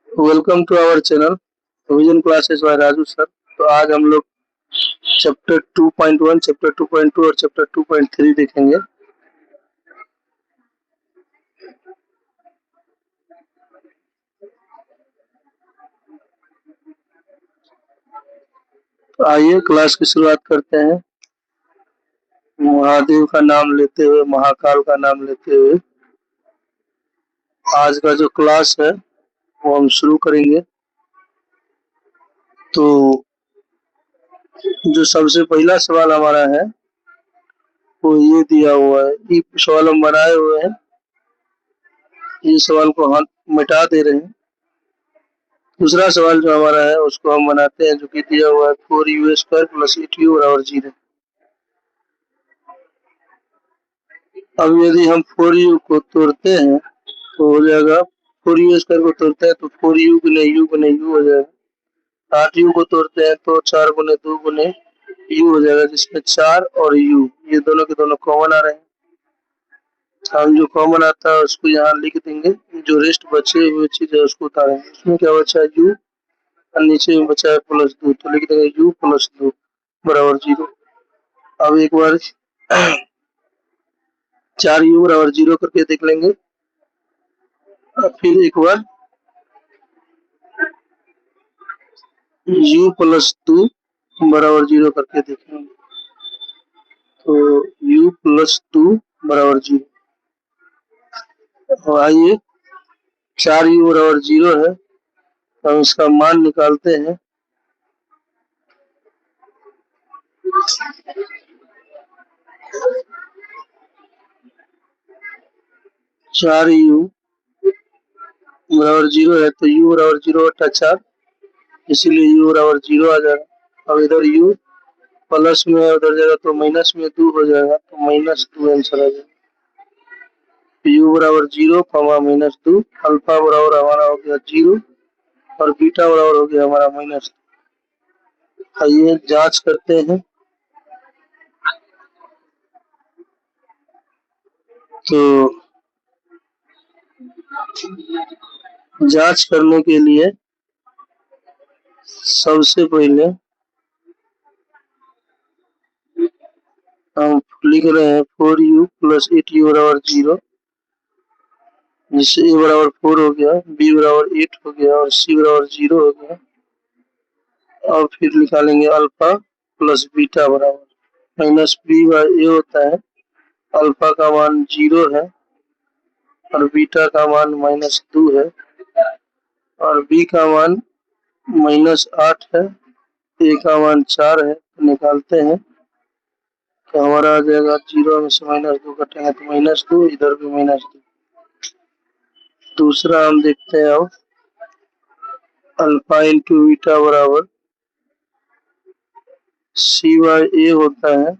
Welcome to our channel revision classes by Raju sir. तो आज हम लोग चैप्टर 2.1, चैप्टर 2.2 और चैप्टर 2.3 देखेंगे। तो आइए क्लास की शुरुआत करते हैं। महादेव का नाम लेते हुए, महाकाल का नाम लेते हुए आज का जो क्लास है वो हम शुरू करेंगे। तो जो सबसे पहला सवाल हमारा है वो ये दिया हुआ है, ये सवाल हम बनाए हुए हैं, ये सवाल को हम मिटा दे रहे हैं। दूसरा सवाल जो हमारा है उसको हम बनाते हैं, जो कि दिया हुआ है 4u² प्लस 8u बराबर 0। अब यदि हम 4u को तोड़ते हैं तो हो जाएगा, 4u² को तोड़ते हैं तो 4u गुने u गुने u हो जाएगा। 8u को तोड़ते हैं तो 4 गुने 2 गुने u हो जाएगा, जिसमें 4 और u ये दोनों के दोनों कॉमन आ रहे हैं। हम जो कॉमन आता है उसको यहाँ लिख देंगे, जो रेस्ट बचे हुए चीज है उसको उतारेंगे। उसमें क्या बचा है u और नीचे में बचा है +2, तो लिख देंगे u + 2 बराबर 0। अब एक बार 4u बराबर 0 करके देख लेंगे। फिर एक बार u + 2 बराबर 0 करके देखेंगे। तो u + 2 बराबर 0। और आइए 4u बराबर 0 है, हम इसका मान निकालते हैं। चार u बराबर 0 है तो u बराबर 0/4, इसीलिए u बराबर 0 आ जाएगा। अब इधर u प्लस में है, उधर जाएगा तो माइनस में 2 हो जाएगा, तो -2 आंसर आ जाएगा। u बराबर 0, -2, अल्फा बराबर हमारा हो गया 0 और बीटा बराबर हो गया हमारा -2। आइए जांच करते हैं। तो जांच करने के लिए सबसे पहले हम लिख रहे हैं 4u + 8u बराबर 0, जिससे a बराबर 4 हो गया, b बराबर 8 हो गया और c बराबर 0 हो गया। और फिर निकालेंगे अल्फा प्लस बीटा बराबर -b/a होता है। अल्फा का मान 0 है और बीटा का मान -2 है और b का मान -8 है, a का मान 4 है। तो निकालते हैं तो हमारा आ जाएगा 0 में से -2 कटेंगे तो -2, इधर भी -2। दूसरा हम देखते हैं, अब अल्फा इंटू बीटा बराबर c/a होता है।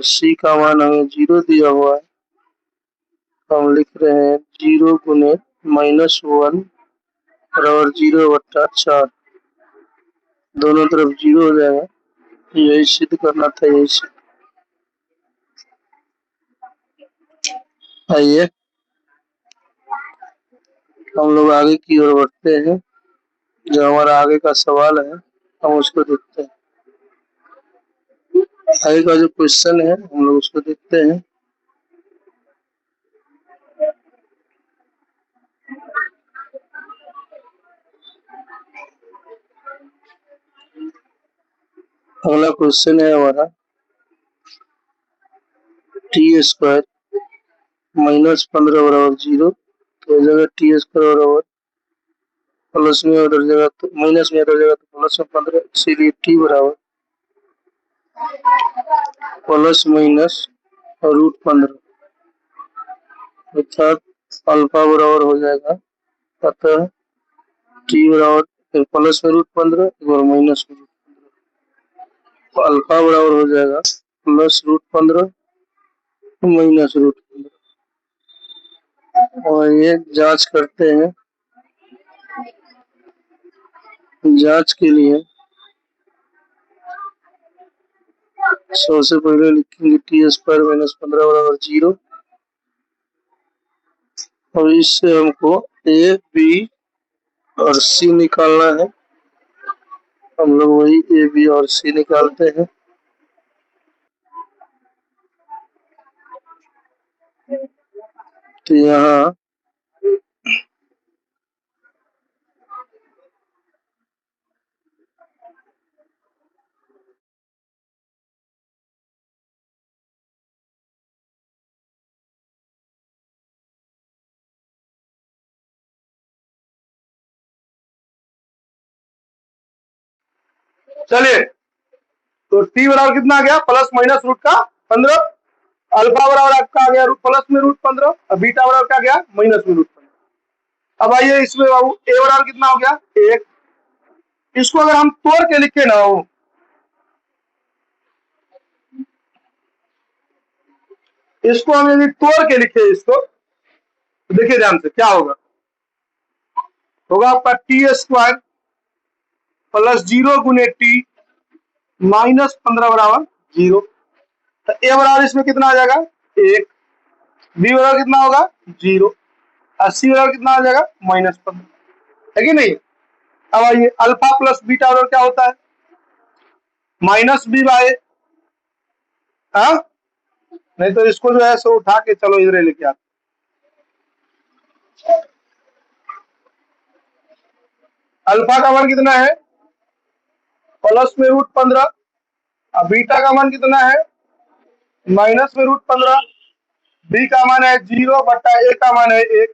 c का मान हमें 0 दिया हुआ है, तो हम लिख रहे हैं 0 गुने -1 बराबर 0/4। दोनों तरफ 0 हो जाएगा, यही सिद्ध करना था, यही सिद्ध। आइए हम लोग आगे की ओर बढ़ते हैं। जो हमारा आगे का सवाल है हम उसको देखते हैं। आगे का जो क्वेश्चन है हम लोग उसको देखते हैं। अगला क्वेश्चन है हमारा t² -15 बराबर 0, तो इस जगह t² बराबर प्लस में उधर जगह तो माइनस में, उधर जगह तो प्लस में 15, इसीलिए t बराबर ±√15, अर्थात अल्फा बराबर हो जाएगा, अतः t बराबर प्लस में √15 और माइनस में √15, तो अल्फा बराबर हो जाएगा +√15 -√15। और ये जांच करते हैं। जांच के लिए सबसे पहले लिखेंगे t² -15 बराबर 0, और इससे हमको a b और सी निकालना है। हम लोग वही ए बी और सी निकालते हैं। तो यहाँ चलिए, तो टी बराबर कितना आ गया, प्लस माइनस रूट का 15। अल्फा बराबर आपका आ गया प्लस में रूट 15 और बीटा बराबर क्या गया माइनस में रूट 15। अब आइए इसमें बाबू ए बराबर कितना हो गया 1। इसको अगर हम तोड़ के लिखे ना हो, इसको हम यदि तोड़ के लिखे इसको, तो देखिए ध्यान से क्या होगा। होगा आपका टी स्क्वायर प्लस 0 गुने टी माइनस 15 बराबर 0। तो ए बराबर इसमें कितना आ जाएगा 1, बी बराबर कितना होगा 0 और सी बराबर कितना आ जाएगा -15, है कि नहीं। अब आइए अल्फा प्लस बीटा बराबर क्या होता है माइनस बी बाय, हाँ नहीं तो इसको जो है सो उठा के चलो इधर लेके आते। अल्फा का मान कितना है प्लस में रूट 15 और बीटा का मान कितना है माइनस में रूट 15। बी का मान है 0 बट्टा ए का मान है 1।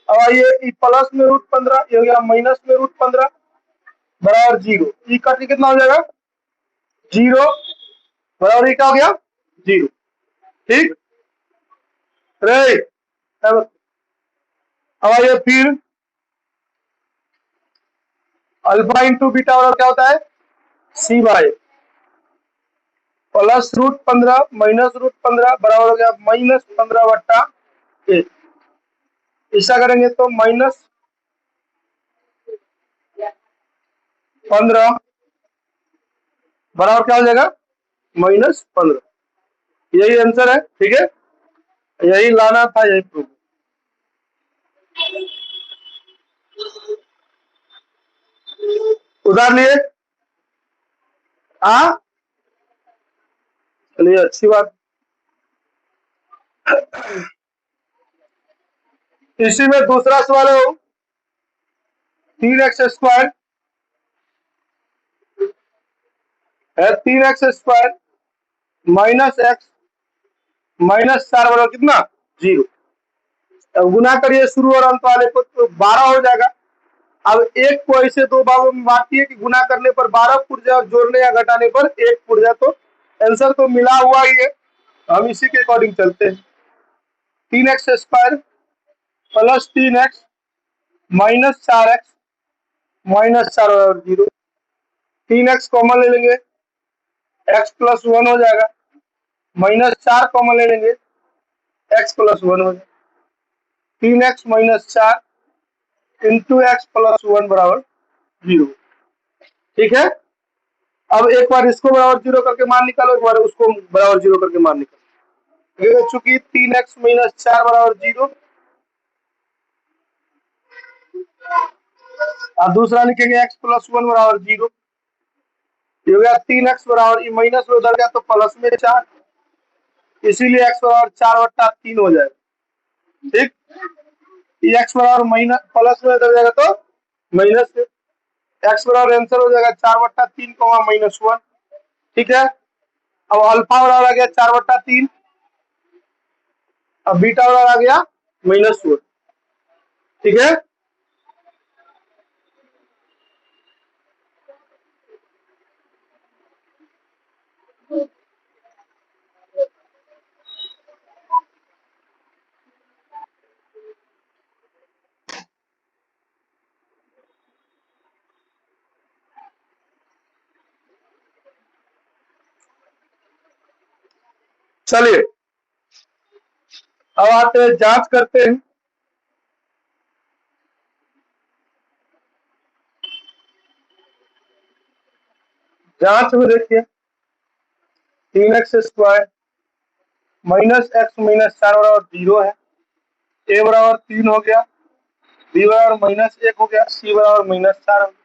अब आइए प्लस में रूट 15 ये हो गया माइनस में रूट 15 बराबर 0। ई का कितना हो जाएगा 0 बराबर क्या हो गया 0। ठीक रे। अब आइए फिर अल्फा इंटू बीटा बराबर क्या होता है C by plus root 15 minus root 15 बराबर हो गया -15 बट्टा 1। ऐसा करेंगे तो -15 बराबर क्या हो जाएगा -15। यही आंसर है, ठीक है, यही लाना था, यही प्रूफ। उधार लिए आ चलिए अच्छी बात। इसी में दूसरा सवाल है 3x² है 3x² माइनस एक्स माइनस 4 बराबर कितना 0। अब गुना करिए शुरू और अंत वाले को तो 12 हो जाएगा। अब एक को ऐसे दो भागों में बांटिए कि गुना करने पर 12 फुट जाए और जोड़ने या घटाने पर 1 फुट जाए, तो आंसर तो मिला हुआ ही है, हम इसी के अकॉर्डिंग चलते हैं। 3x² plus 3x minus 4x minus 4 बराबर 0। 3x कॉमन ले लेंगे x प्लस 1 हो जाएगा, -4 कॉमन ले लेंगे x प्लस 1 हो जाएगा। 3x minus 4 into x plus 1 बराबर 0। ठीक है, अब एक बार इसको बराबर 0 करके मान निकालो, एक बार उसको बराबर 0 करके मान निकालो। चूंकि 3x माइनस 4 बराबर 0 और दूसरा लिखेंगे x प्लस 1 बराबर 0। ये हो गया 3x बराबर, ये माइनस में उधर गया तो प्लस में 4, इसीलिए x बराबर 4 बट्टा 3 हो जाएगा। ठीक, ये x बराबर माइनस प्लस में उधर जाएगा तो माइनस से, x बराबर आंसर हो जाएगा 4 बट्टा 3 -1। ठीक है, अब अल्फा बराबर आ गया 4 बट्टा 3, अब बीटा बराबर आ गया -1। ठीक है, चलिए अब आते हैं जांच करते हैं। जांच में देखिए 3x² माइनस x माइनस 4 बराबर 0 है, ए बराबर 3 हो गया, बी बराबर -1 हो गया, सी बराबर -4 हो गया।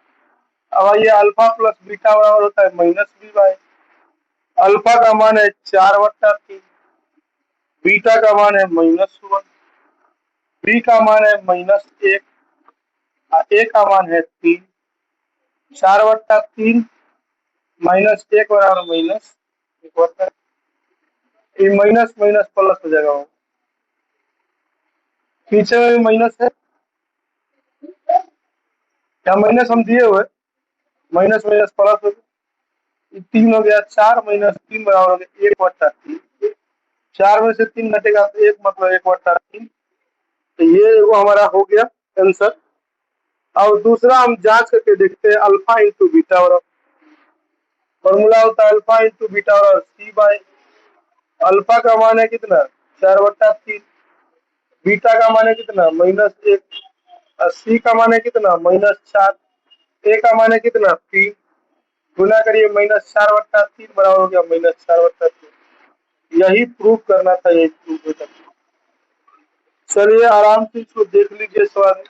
अब आइए अल्फा प्लस बीटा बराबर होता है -b/। अल्फा का मान है 4/3, बीटा का मान है -1, बी का मान है -1, ए का मान है 3। 4/3 -1 बराबर -1, ये माइनस माइनस प्लस हो जाएगा। वो पीछे में भी माइनस है, क्या माइनस हम दिए हुए, माइनस माइनस प्लस हो गया, 3 हो गया। 4 - 3 बराबर हो गया 1/3। 4 में से 3 घटेगा तो 1, मतलब 1/3। तो ये वो हमारा हो गया आंसर। अब दूसरा हम जांच करके देखते हैं, अल्फा इंटू बीटा बराबर, फॉर्मूला होता है अल्फा इंटू बीटा बराबर C/। अल्फा का मान है कितना 4/3, बीटा का मान है कितना -1, और सी का मान है कितना -4, ए का मान है कितना 3। गुना करिए, -4/3 बराबर हो गया -4/3। यही प्रूफ करना था, यही प्रूफ होता। चलिए आराम से इसको देख लीजिए सवाल।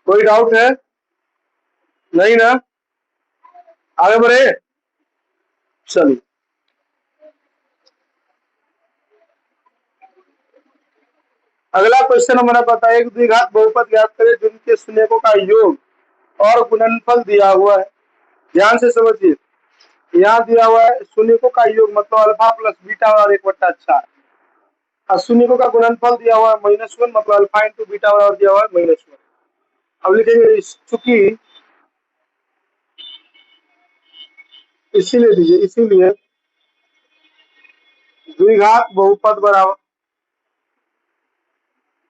कोई डाउट है? नहीं ना? आगे बढ़े, चलिए। अगला क्वेश्चन हमारा बताया, एक द्विघात बहुपद ज्ञात करें जिनके शून्यकों का योग और गुणनफल दिया हुआ है। ध्यान से समझिए, यहाँ दिया हुआ है शून्यकों का योग, मतलब अल्फा प्लस बीटा और 1/4, और शून्यकों का गुणनफल दिया हुआ है -1, मतलब अल्फा इंटू बीटा और दिया हुआ है -1। अब लिखेंगे चूंकि, इसीलिए दीजिए, इसीलिए द्विघात बहुपद बराबर,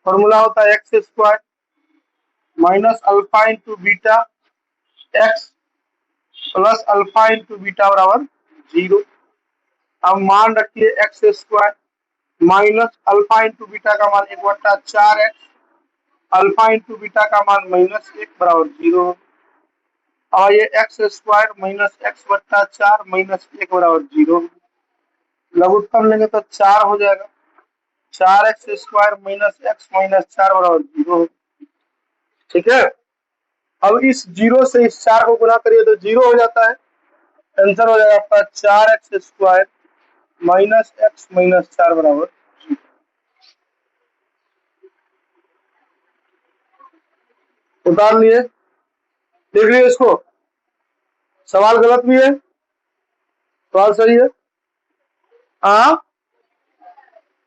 फॉर्मूला होता है x² minus alpha into beta x plus alpha into beta बराबर 0। अब मान रखिए x² minus alpha into beta का मान 1/4x, अल्फा इंटू बीटा का मान -1 बराबर 0। और ये x² माइनस x/4 -1 बराबर 0। लघुत्तम लेंगे तो 4 हो जाएगा। 4x² माइनस x माइनस 4 बराबर 0। ठीक है, अब इस 0 से इस 4 को गुना करिए तो 0 हो जाता है। आंसर हो जाएगा आपका 4x² माइनस x माइनस 4 बराबर 0। उतार लिए, देख लिए इसको, सवाल गलत भी है, सवाल सही है। हाँ,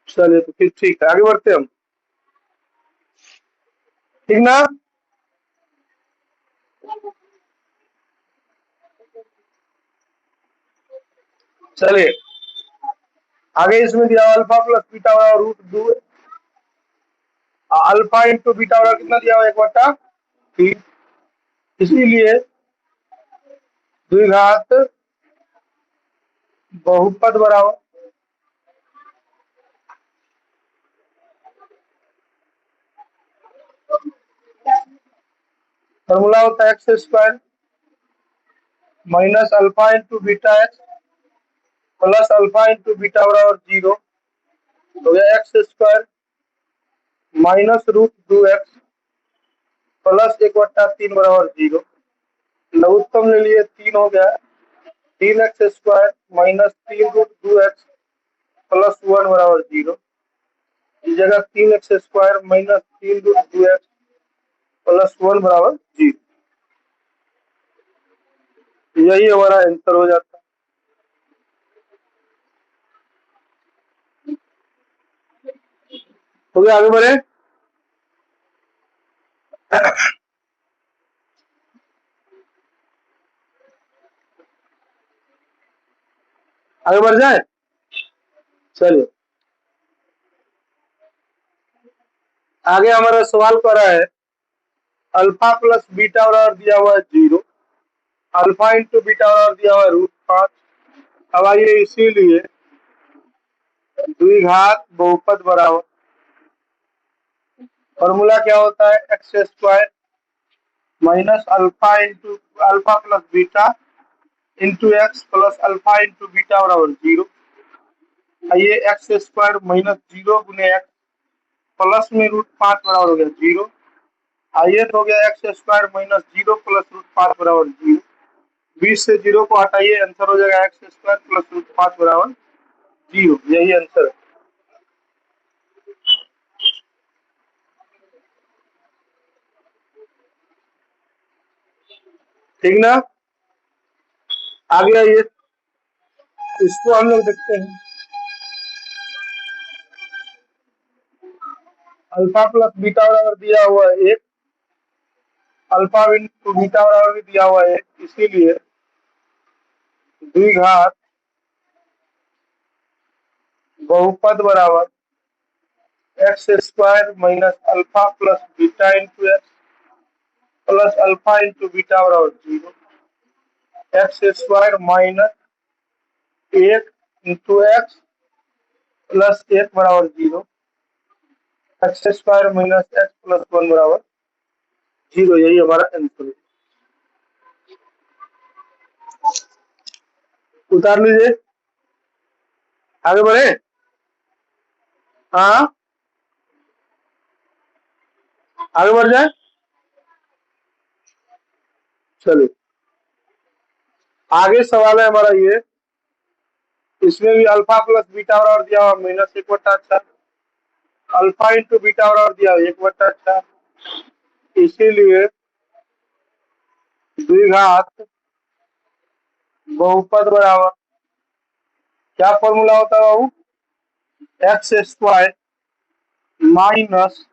चलिए तो फिर ठीक है, आगे बढ़ते हम, ठीक ना। चलिए आगे, इसमें दिया अल्फा प्लस बीटा बराबर √2, अल्फा इंटू बीटा बराबर कितना दिया हुआ 1/3। इसीलिए द्विघात बहुपद बराबर, फॉर्मूला होता है x² minus alpha into beta x plus alpha into beta बराबर 0। हो गया x² माइनस √2x प्लस 1/3 बराबर 0। लघुत्तम ले लिए, 3 हो गया। 3x² माइनस 3√2x प्लस 1 बराबर 0। इस जगह 3x² माइनस 3√2x प्लस 1 बराबर 0। यही हमारा आंसर हो जाता है। हो गया, आगे बढ़े। आगे बढ़ जाए, चलिए आगे हमारा सवाल कर रहा है, अल्फा प्लस बीटा बराबर दिया हुआ है 0, अल्फा इंटू बीटा बराबर दिया हुआ है √5। अब आइए, इसीलिए द्विघात बहुपद बराबर, फॉर्मूला क्या होता है x² minus alpha plus beta into x plus alpha into beta बराबर 0। ये x² माइनस 0 गुने एक्स प्लस में √5 बराबर हो गया 0। आइए हो गया x² माइनस 0 प्लस √5 बराबर 0। 20 से 0 को हटाइए, आंसर हो जाएगा x² प्लस √5 बराबर 0। यही आंसर है। ठीक ना। आगे आइए, इसको हम लोग देखते हैं। अल्फा प्लस बीटा बराबर दिया हुआ है 1, अल्फा इंटू बीटा बराबर भी दिया हुआ है 1, इसीलिए द्विघात बहुपद बराबर x² minus alpha plus beta into x plus alpha into beta बराबर 0। x² minus 1 into x plus 1 बराबर 0। x² माइनस एक्स प्लस 1 बराबर 0। यही हमारा आंसर है। उतार लीजिए, आगे बढ़े। हाँ, आगे बढ़ जाए। चलिए, आगे सवाल है हमारा ये, इसमें भी अल्फा प्लस बीटा बराबर दिया हुआ -1/4, अल्फा इंटू बीटा बराबर दिया हुआ 1/4, इसीलिए द्विघात बहुपद बराबर, क्या फॉर्मूला होता है बाबू, x² minus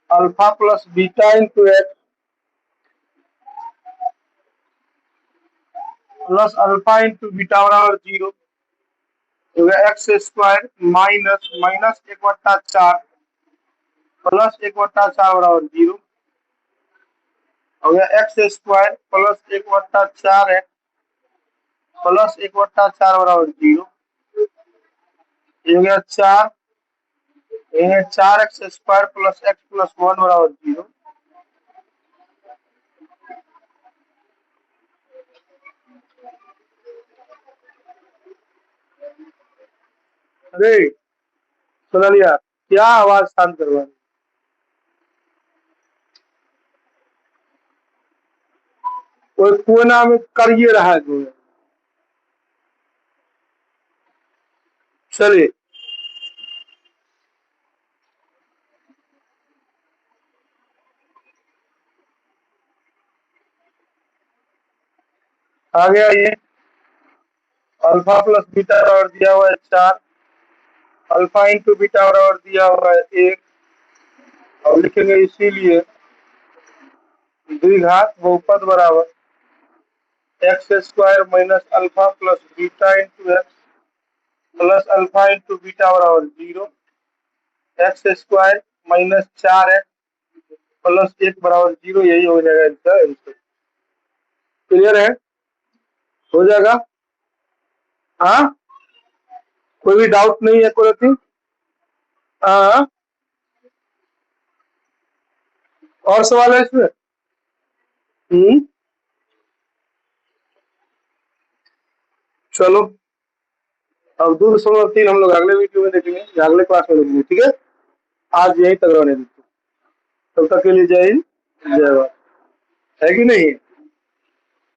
alpha plus beta into x plus alpha into beta बराबर 0। x² माइनस 1/4 प्लस 1/4 बराबर 0 हो गया। x² प्लस 1/4 x प्लस 1/4 बराबर 0। ये हो गया 4, ये 4x² प्लस x प्लस 1 बराबर 0। अरे सुना लिया, क्या आवाज शांत करवा, कोई कोना में करिए रहा है जो। चलिए, आगे आइए। अल्फा प्लस बीटा बराबर दिया हुआ है 4, अल्फा इंटू बीटा बराबर दिया हुआ है 1, और लिखेंगे इसीलिए द्विघात बहुपद बराबर x² minus alpha plus beta into x plus alpha into beta बराबर 0। x² माइनस 4x प्लस 1 बराबर 0। यही हो जाएगा इसका आंसर। क्लियर है, हो जाएगा। हाँ, कोई भी डाउट नहीं है कोई? हाँ, और सवाल है इसमें? चलो, अब 2.3 हम लोग अगले वीडियो में देखेंगे या अगले क्लास में देखेंगे। ठीक है, आज यही तक रहने दीजिए। तब तक के लिए जय हिंद, जय भारत। है कि नहीं?